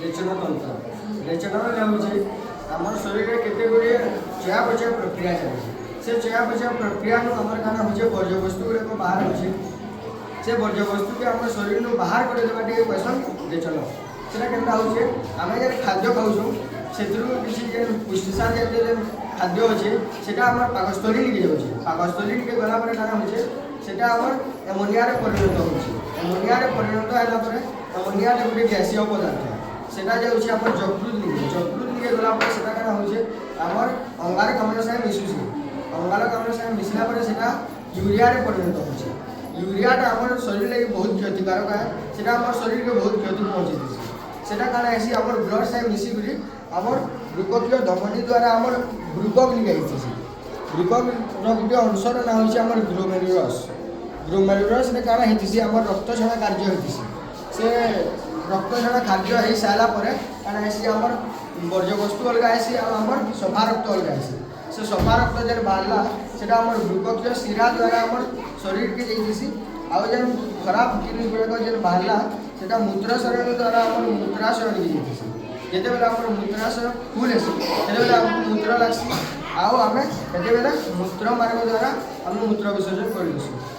रेचनतंत्र रेचन होचे आम शरीर में केते गुड़े चयापचय प्रक्रिया चलती से चयापचय प्रक्रिया आमर काना होचे वर्ज्यवस्तु गुड़ाक बाहर होचे से वर्ज्यवस्तु के आम शरीर में बाहर कर देवा टे क्वेश्चन रेचन सेटा केनता होचे आम जे खाद्य खाऊँ से किसी पुष्टिसार जातीय खाद्य अच्छे सेटा आम पाकस्थली निके जाऊँचे पाकस्थली निके गला काना होचे सेटा आमर एमोनिया परिणत होचे एमोनिया परिणत है एमोनिया गोटे गैसीय पदार्थ सेटा जाऊँचे आम जकृत निके गला सेटा काना होचे आमर अंगारकाम्ल साथे मिसुचे अंगारकाम्ल साथे मिसला पर सेटा यूरिया परिणत होचे यूरियाटा आम शरीर लगे बहुत क्षतिकारक है सेटा आम शरीर के बहुत क्षति पहुँचे सेटा काना ऐसी आम ब्लड साथे मिसिक आमर वृककीय धमनी द्वारा आमर वृकक निकासी वृकक गोटे अंशर ना हो आम ग्लोमेरुलस ग्लोमेरुलस काना होती आम रक्त छड़ा कार्य होती से रक्त छड़ा कार्य हो सारा काना ऐसी आम वर्ज्यवस्तु अलग आसी आम सफा रक्त अलग आसी से सफा रक्त जेन बाहरला से आम वृककीय शिरा द्वारा आम शरीर के जाइसी आउ जेन खराब जिनिस गुड़ाक जेन बाहरला से मूत्राशरण द्वारा आम मूत्राशरण की जाइसी जिते बेले आम मूत्राशय फुल आसी से आमको मूत्र लग्सी आउ आम मूत्र मार्ग द्वारा आम मूत्र विसर्जन कर